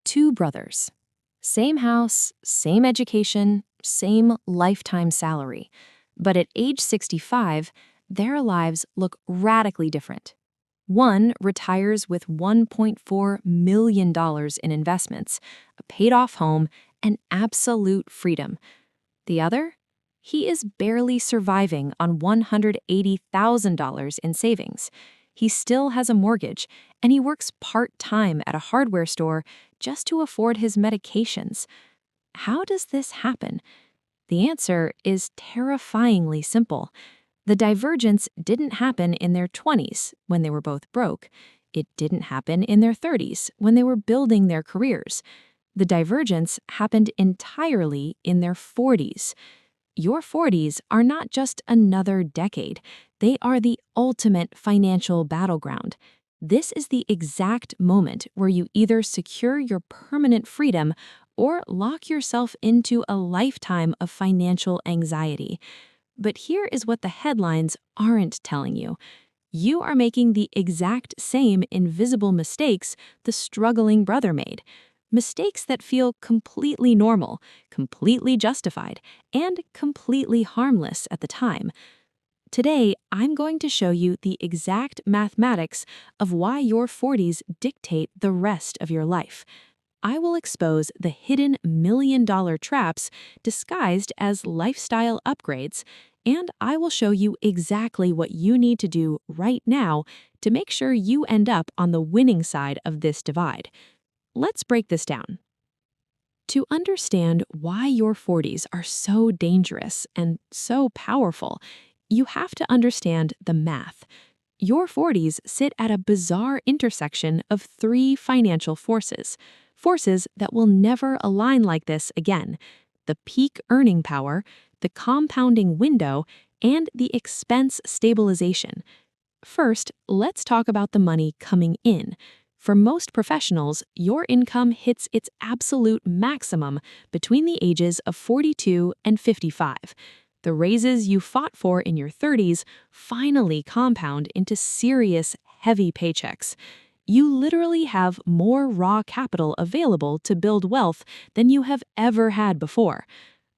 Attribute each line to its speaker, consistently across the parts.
Speaker 1: Two brothers. Same house, same education, same lifetime salary. But at age 65, their lives look radically different. One retires with $1.4 million in investments, a paid-off home, and absolute freedom. The other? He is barely surviving on $180,000 in savings. He still has a mortgage, and he works part-time at a hardware store just to afford his medications. How does this happen? The answer is terrifyingly simple. The divergence didn't happen in their 20s when they were both broke. It didn't happen in their 30s when they were building their careers. The divergence happened entirely in their 40s. Your 40s are not just another decade. They are the ultimate financial battleground. This is the exact moment where you either secure your permanent freedom or lock yourself into a lifetime of financial anxiety. But here is what the headlines aren't telling you. You are making the exact same invisible mistakes the struggling brother made. Mistakes that feel completely normal, completely justified, and completely harmless at the time. Today, I'm going to show you the exact mathematics of why your 40s dictate the rest of your life. I will expose the hidden million-dollar traps disguised as lifestyle upgrades, and I will show you exactly what you need to do right now to make sure you end up on the winning side of this divide. Let's break this down. To understand why your 40s are so dangerous and so powerful, you have to understand the math. Your 40s sit at a bizarre intersection of three financial forces that will never align like this again: the peak earning power, the compounding window, and the expense stabilization. First, let's talk about the money coming in. For most professionals, your income hits its absolute maximum between the ages of 42 and 55. The raises you fought for in your 30s finally compound into serious, heavy paychecks. You literally have more raw capital available to build wealth than you have ever had before.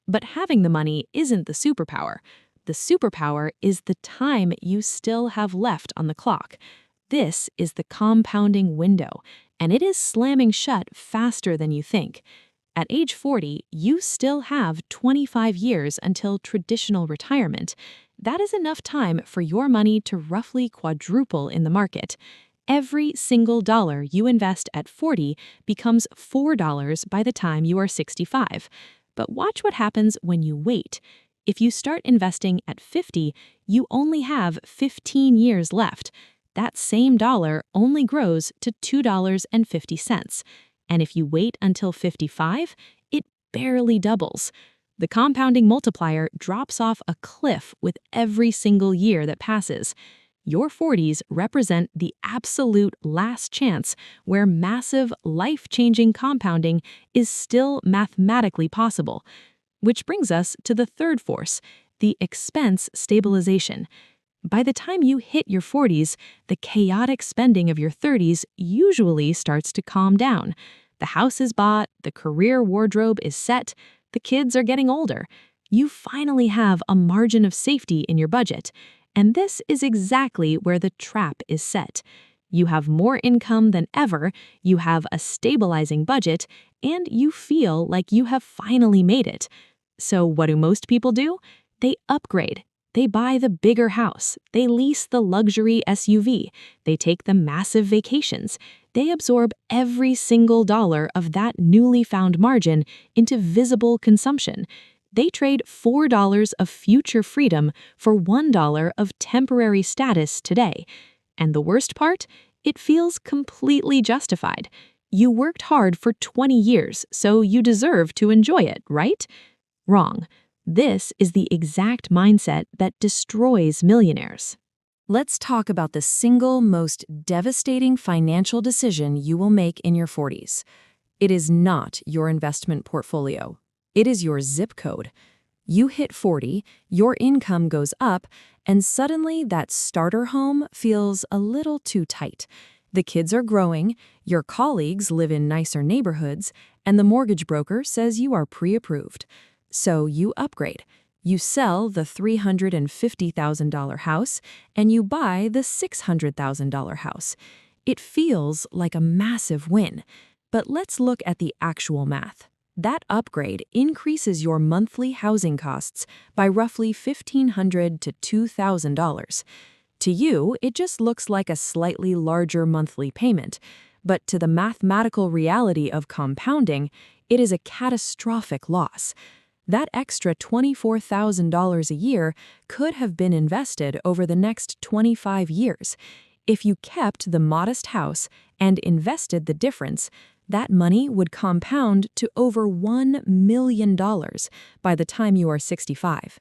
Speaker 1: But having the money isn't the superpower. The superpower is the time you still have left on the clock. This is the compounding window, and it is slamming shut faster than you think. At age 40, you still have 25 years until traditional retirement. That is enough time for your money to roughly quadruple in the market. Every single dollar you invest at 40 becomes $4 by the time you are 65. But watch what happens when you wait. If you start investing at 50, you only have 15 years left. That same dollar only grows to $2.50. And if you wait until 55, it barely doubles. The compounding multiplier drops off a cliff with every single year that passes. Your 40s represent the absolute last chance where massive, life-changing compounding is still mathematically possible. Which brings us to the third force, the expense stabilization. By the time you hit your 40s, the chaotic spending of your 30s usually starts to calm down. The house is bought, the career wardrobe is set, the kids are getting older. You finally have a margin of safety in your budget. And this is exactly where the trap is set. You have more income than ever, you have a stabilizing budget, and you feel like you have finally made it. So what do most people do? They upgrade. They buy the bigger house, they lease the luxury SUV, they take the massive vacations, they absorb every single dollar of that newly found margin into visible consumption. They trade $4 of future freedom for $1 of temporary status today. And the worst part? It feels completely justified. You worked hard for 20 years, so you deserve to enjoy it, right? Wrong. This is the exact mindset that destroys millionaires. Let's talk about the single most devastating financial decision you will make in your 40s. It is not your investment portfolio. It is your zip code. You hit 40, your income goes up, and suddenly that starter home feels a little too tight. The kids are growing, your colleagues live in nicer neighborhoods, and the mortgage broker says you are pre-approved. So you upgrade. You sell the $350,000 house and you buy the $600,000 house. It feels like a massive win. But let's look at the actual math. That upgrade increases your monthly housing costs by roughly $1,500 to $2,000. To you, it just looks like a slightly larger monthly payment, but to the mathematical reality of compounding, it is a catastrophic loss. That extra $24,000 a year could have been invested over the next 25 years. If you kept the modest house and invested the difference, that money would compound to over $1 million by the time you are 65.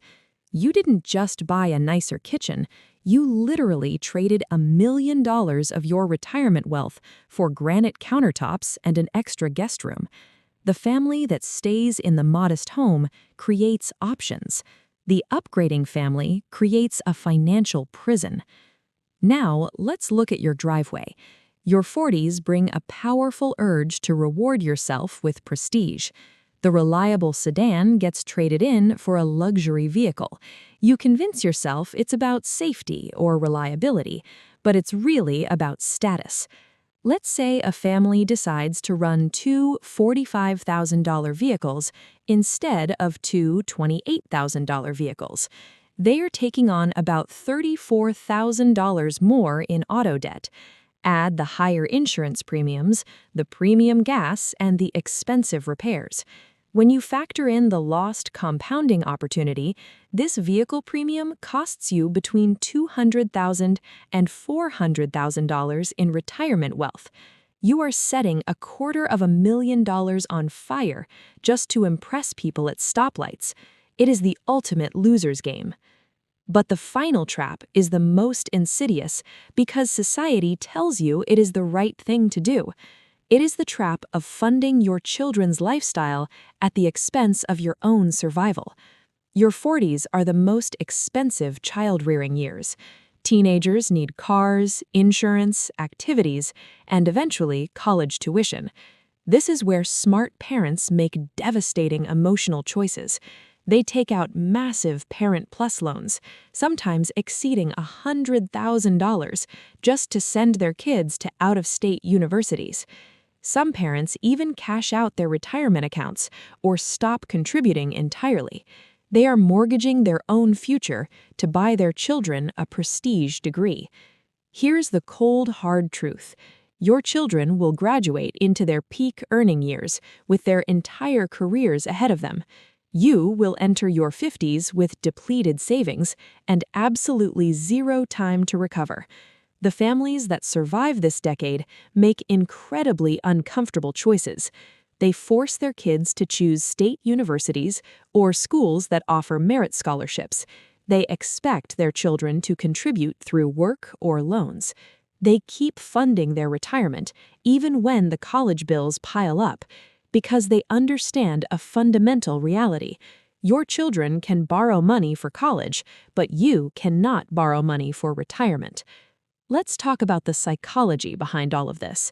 Speaker 1: You didn't just buy a nicer kitchen, you literally traded $1 million of your retirement wealth for granite countertops and an extra guest room. The family that stays in the modest home creates options. The upgrading family creates a financial prison. Now, let's look at your driveway. Your 40s bring a powerful urge to reward yourself with prestige. The reliable sedan gets traded in for a luxury vehicle. You convince yourself it's about safety or reliability, but it's really about status. Let's say a family decides to run two $45,000 vehicles instead of two $28,000 vehicles. They are taking on about $34,000 more in auto debt. Add the higher insurance premiums, the premium gas, and the expensive repairs. When you factor in the lost compounding opportunity, this vehicle premium costs you between $200,000 and $400,000 in retirement wealth. You are setting $250,000 on fire just to impress people at stoplights. It is the ultimate loser's game. But the final trap is the most insidious because society tells you it is the right thing to do. It is the trap of funding your children's lifestyle at the expense of your own survival. Your 40s are the most expensive child-rearing years. Teenagers need cars, insurance, activities, and eventually college tuition. This is where smart parents make devastating emotional choices. They take out massive Parent Plus loans, sometimes exceeding $100,000, just to send their kids to out-of-state universities. Some parents even cash out their retirement accounts or stop contributing entirely. They are mortgaging their own future to buy their children a prestige degree. Here's the cold, hard truth. Your children will graduate into their peak earning years with their entire careers ahead of them. You will enter your 50s with depleted savings and absolutely zero time to recover. The families that survive this decade make incredibly uncomfortable choices. They force their kids to choose state universities or schools that offer merit scholarships. They expect their children to contribute through work or loans. They keep funding their retirement even when the college bills pile up, because they understand a fundamental reality. Your children can borrow money for college, but you cannot borrow money for retirement. Let's talk about the psychology behind all of this.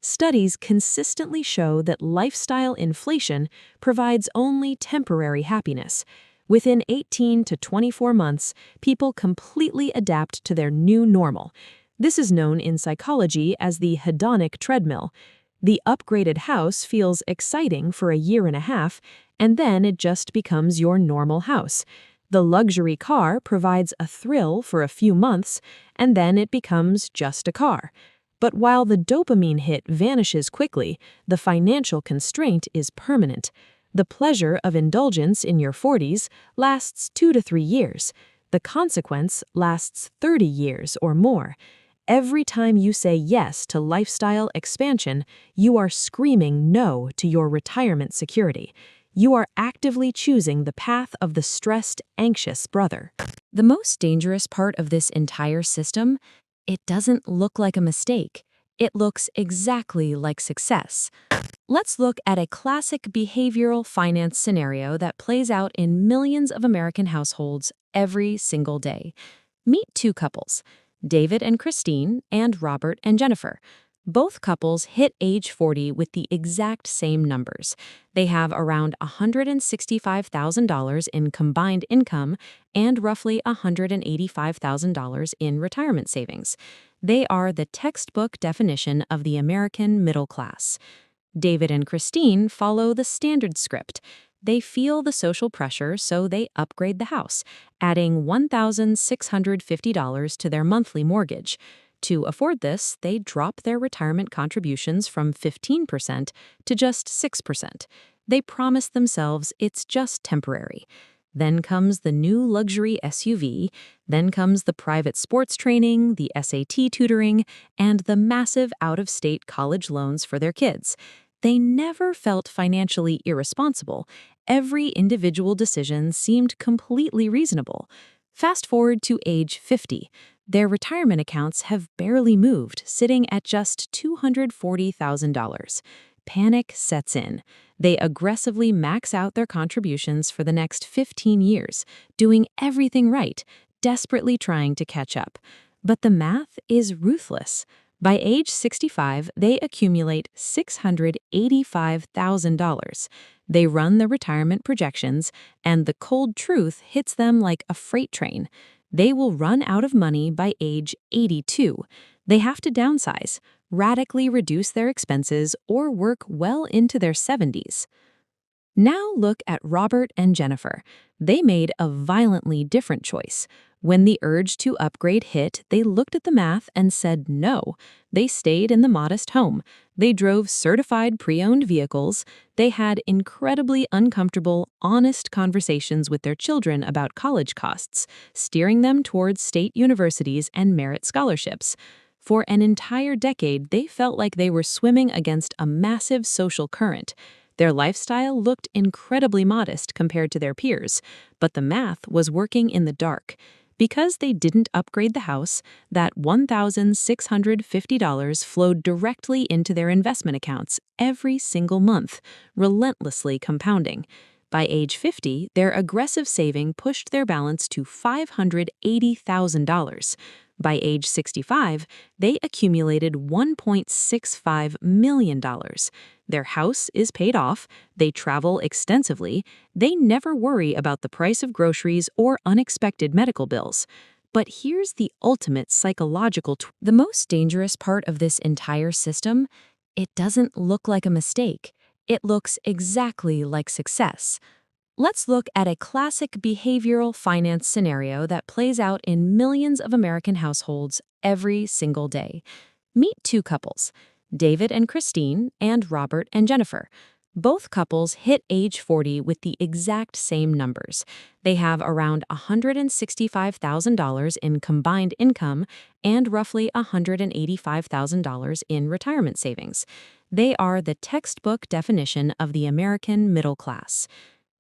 Speaker 1: Studies consistently show that lifestyle inflation provides only temporary happiness. Within 18 to 24 months, people completely adapt to their new normal. This is known in psychology as the hedonic treadmill. The upgraded house feels exciting for a year and a half, and then it just becomes your normal house. The luxury car provides a thrill for a few months, and then it becomes just a car. But while the dopamine hit vanishes quickly, the financial constraint is permanent. The pleasure of indulgence in your 40s lasts 2 to 3 years. The consequence lasts 30 years or more. Every time you say yes to lifestyle expansion, you are screaming no to your retirement security. You are actively choosing the path of the stressed, anxious brother. The most dangerous part of this entire system, it doesn't look like a mistake. It looks exactly like success. Let's look at a classic behavioral finance scenario that plays out in millions of American households every single day. Meet two couples. David and Christine, and Robert and Jennifer. Both couples hit age 40 with the exact same numbers. They have around $165,000 in combined income and roughly $185,000 in retirement savings. They are the textbook definition of the American middle class. David and Christine follow the standard script. They feel the social pressure, so they upgrade the house, adding $1,650 to their monthly mortgage. To afford this, they drop their retirement contributions from 15% to just 6%. They promise themselves it's just temporary. Then comes the new luxury SUV, then comes the private sports training, the SAT tutoring, and the massive out-of-state college loans for their kids. They never felt financially irresponsible. Every individual decision seemed completely reasonable. Fast forward to age 50. Their retirement accounts have barely moved, sitting at just $240,000. Panic sets in. They aggressively max out their contributions for the next 15 years, doing everything right, desperately trying to catch up. But the math is ruthless. By age 65, they accumulate $685,000. They run the retirement projections, and the cold truth hits them like a freight train. They will run out of money by age 82. They have to downsize, radically reduce their expenses, or work well into their 70s. Now look at Robert and Jennifer. They made a violently different choice. When the urge to upgrade hit, they looked at the math and said no. They stayed in the modest home. They drove certified pre-owned vehicles. They had incredibly uncomfortable, honest conversations with their children about college costs, steering them towards state universities and merit scholarships. For an entire decade, they felt like they were swimming against a massive social current. Their lifestyle looked incredibly modest compared to their peers, but the math was working in the dark. Because they didn't upgrade the house, that $1,650 flowed directly into their investment accounts every single month, relentlessly compounding. By age 50, their aggressive saving pushed their balance to $580,000. By age 65, they accumulated $1.65 million. Their house is paid off, they travel extensively, they never worry about the price of groceries or unexpected medical bills. But here's the ultimate psychological the most dangerous part of this entire system: it doesn't look like a mistake. It looks exactly like success. Let's look at a classic behavioral finance scenario that plays out in millions of American households every single day. Meet two couples, David and Christine, and Robert and Jennifer. Both couples hit age 40 with the exact same numbers. They have around $165,000 in combined income and roughly $185,000 in retirement savings. They are the textbook definition of the American middle class.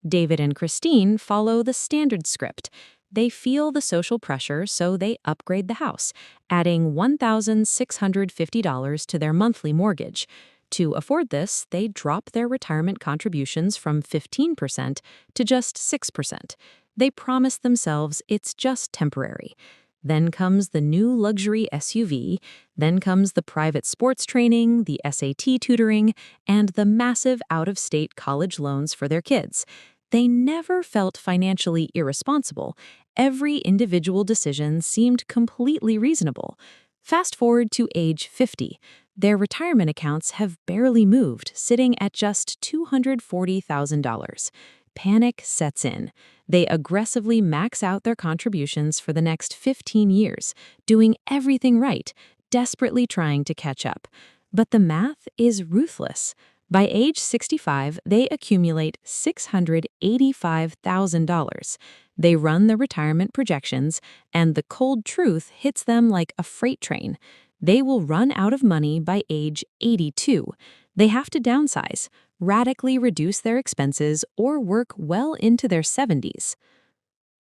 Speaker 1: David and Christine follow the standard script. They feel the social pressure, so they upgrade the house, adding $1,650 to their monthly mortgage. To afford this, they drop their retirement contributions from 15% to just 6%. They promise themselves it's just temporary. Then comes the new luxury SUV, then comes the private sports training, the SAT tutoring, and the massive out-of-state college loans for their kids. They never felt financially irresponsible. Every individual decision seemed completely reasonable. Fast forward to age 50. Their retirement accounts have barely moved, sitting at just $240,000. Panic sets in. They aggressively max out their contributions for the next 15 years, doing everything right, desperately trying to catch up. But the math is ruthless. By age 65, they accumulate $685,000. They run the retirement projections, and the cold truth hits them like a freight train. They will run out of money by age 82. They have to downsize, radically reduce their expenses, or work well into their 70s.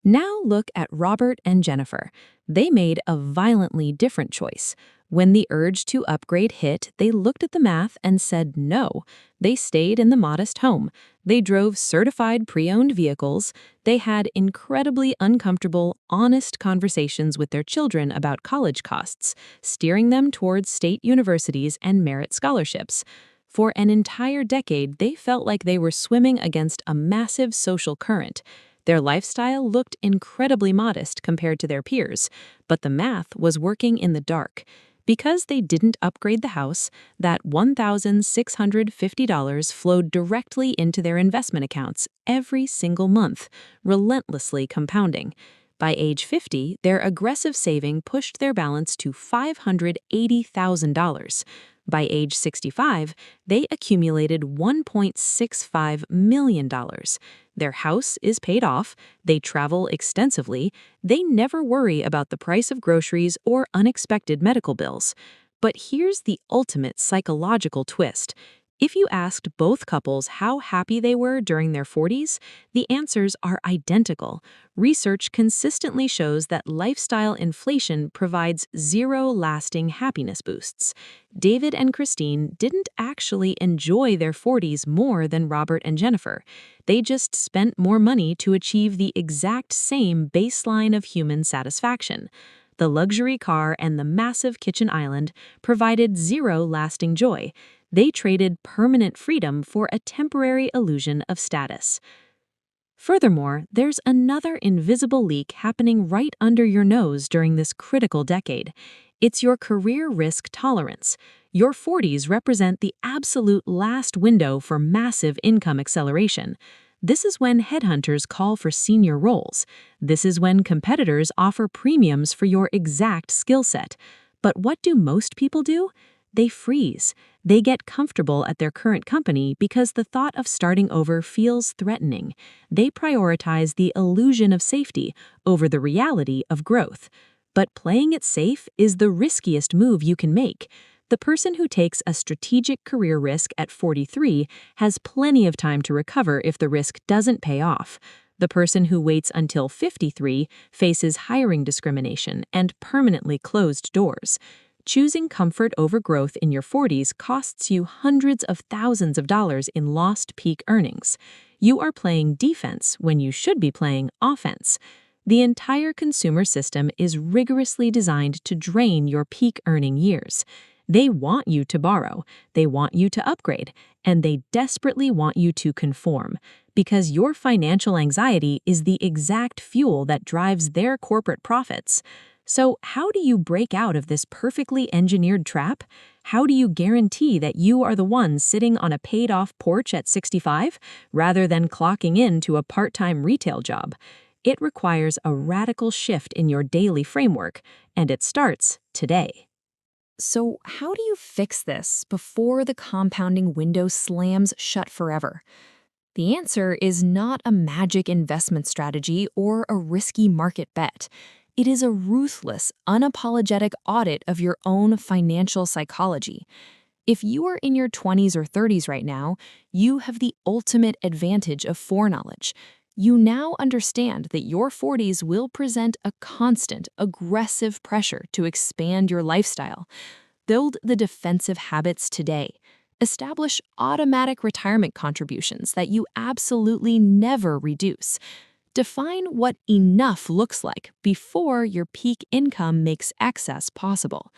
Speaker 1: Now look at Robert and Jennifer. They made a violently different choice. When the urge to upgrade hit, they looked at the math and said no. They stayed in the modest home. They drove certified pre-owned vehicles. They had incredibly uncomfortable, honest conversations with their children about college costs, steering them towards state universities and merit scholarships. For an entire decade, they felt like they were swimming against a massive social current. Their lifestyle looked incredibly modest compared to their peers, but the math was working in the dark. Because they didn't upgrade the house, that $1,650 flowed directly into their investment accounts every single month, relentlessly compounding. By age 50, their aggressive saving pushed their balance to $580,000. By age 65, they accumulated $1.65 million. Their house is paid off, they travel extensively, they never worry about the price of groceries or unexpected medical bills. But here's the ultimate psychological twist. If you asked both couples how happy they were during their 40s, the answers are identical. Research consistently shows that lifestyle inflation provides zero lasting happiness boosts. David and Christine didn't actually enjoy their 40s more than Robert and Jennifer. They just spent more money to achieve the exact same baseline of human satisfaction. The luxury car and the massive kitchen island provided zero lasting joy. They traded permanent freedom for a temporary illusion of status. Furthermore, there's another invisible leak happening right under your nose during this critical decade. It's your career risk tolerance. Your 40s represent the absolute last window for massive income acceleration. This is when headhunters call for senior roles. This is when competitors offer premiums for your exact skill set. But what do most people do? They freeze. They get comfortable at their current company because the thought of starting over feels threatening. They prioritize the illusion of safety over the reality of growth. But playing it safe is the riskiest move you can make. The person who takes a strategic career risk at 43 has plenty of time to recover if the risk doesn't pay off. The person who waits until 53 faces hiring discrimination and permanently closed doors. Choosing comfort over growth in your 40s costs you hundreds of thousands of dollars in lost peak earnings. You are playing defense when you should be playing offense. The entire consumer system is rigorously designed to drain your peak earning years. They want you to borrow, they want you to upgrade, and they desperately want you to conform, because your financial anxiety is the exact fuel that drives their corporate profits. So how do you break out of this perfectly engineered trap? How do you guarantee that you are the one sitting on a paid-off porch at 65 rather than clocking into a part-time retail job? It requires a radical shift in your daily framework, and it starts today. So, how do you fix this before the compounding window slams shut forever? The answer is not a magic investment strategy or a risky market bet. It is a ruthless, unapologetic audit of your own financial psychology. If you are in your 20s or 30s right now, you have the ultimate advantage of foreknowledge. You now understand that your 40s will present a constant, aggressive pressure to expand your lifestyle. Build the defensive habits today. Establish automatic retirement contributions that you absolutely never reduce. Define what enough looks like before your peak income makes excess possible.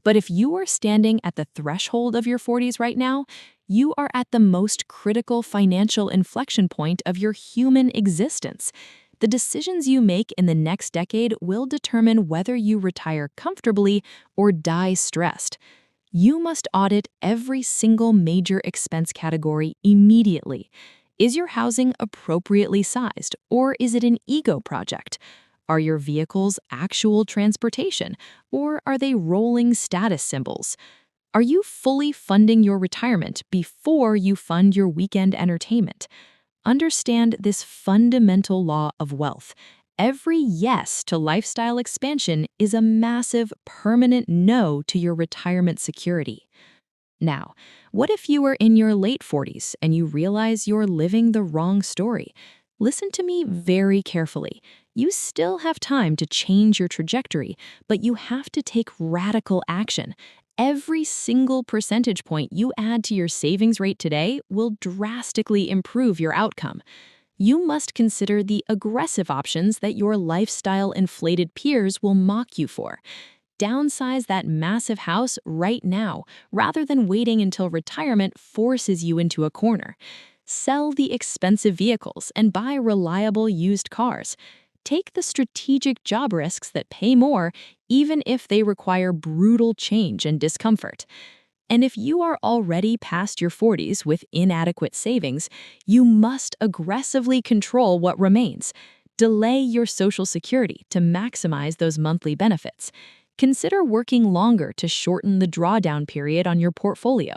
Speaker 1: But if you are standing at the threshold of your 40s right now, you are at the most critical financial inflection point of your human existence. The decisions you make in the next decade will determine whether you retire comfortably or die stressed. You must audit every single major expense category immediately. Is your housing appropriately sized, or is it an ego project? Are your vehicles actual transportation, or are they rolling status symbols? Are you fully funding your retirement before you fund your weekend entertainment? Understand this fundamental law of wealth. Every yes to lifestyle expansion is a massive, permanent no to your retirement security. Now, what if you are in your late 40s and you realize you're living the wrong story? Listen to me very carefully. You still have time to change your trajectory, but you have to take radical action. Every single percentage point you add to your savings rate today will drastically improve your outcome. You must consider the aggressive options that your lifestyle-inflated peers will mock you for. Downsize that massive house right now, rather than waiting until retirement forces you into a corner. Sell the expensive vehicles and buy reliable used cars. Take the strategic job risks that pay more, even if they require brutal change and discomfort. And if you are already past your 40s with inadequate savings, you must aggressively control what remains. Delay your Social Security to maximize those monthly benefits. Consider working longer to shorten the drawdown period on your portfolio.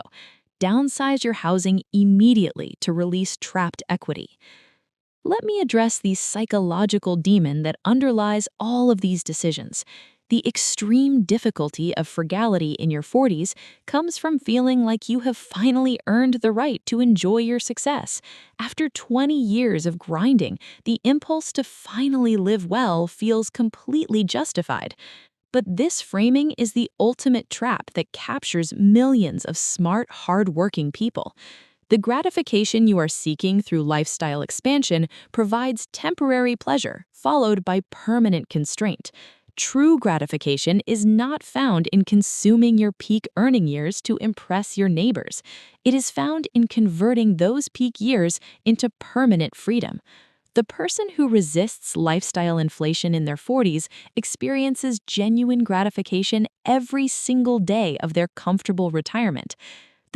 Speaker 1: Downsize your housing immediately to release trapped equity. Let me address the psychological demon that underlies all of these decisions. The extreme difficulty of frugality in your 40s comes from feeling like you have finally earned the right to enjoy your success. After 20 years of grinding, the impulse to finally live well feels completely justified. But this framing is the ultimate trap that captures millions of smart, hard-working people. The gratification you are seeking through lifestyle expansion provides temporary pleasure, followed by permanent constraint. True gratification is not found in consuming your peak earning years to impress your neighbors. It is found in converting those peak years into permanent freedom. The person who resists lifestyle inflation in their 40s experiences genuine gratification every single day of their comfortable retirement.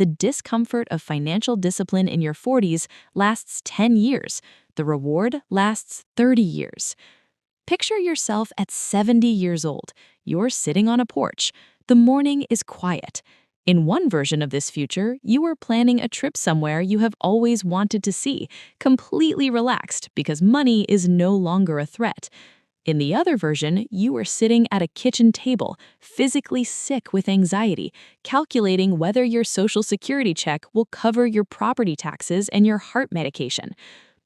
Speaker 1: The discomfort of financial discipline in your 40s lasts 10 years. The reward lasts 30 years. Picture yourself at 70 years old. You're sitting on a porch. The morning is quiet. In one version of this future, you are planning a trip somewhere you have always wanted to see, completely relaxed because money is no longer a threat. In the other version, you are sitting at a kitchen table, physically sick with anxiety, calculating whether your Social Security check will cover your property taxes and your heart medication.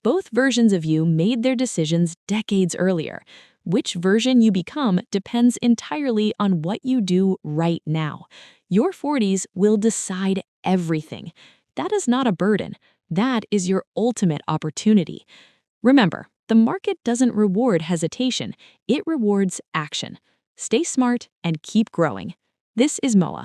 Speaker 1: Both versions of you made their decisions decades earlier. Which version you become depends entirely on what you do right now. Your 40s will decide everything. That is not a burden. That is your ultimate opportunity. Remember, the market doesn't reward hesitation, it rewards action. Stay smart and keep growing. This is Moa.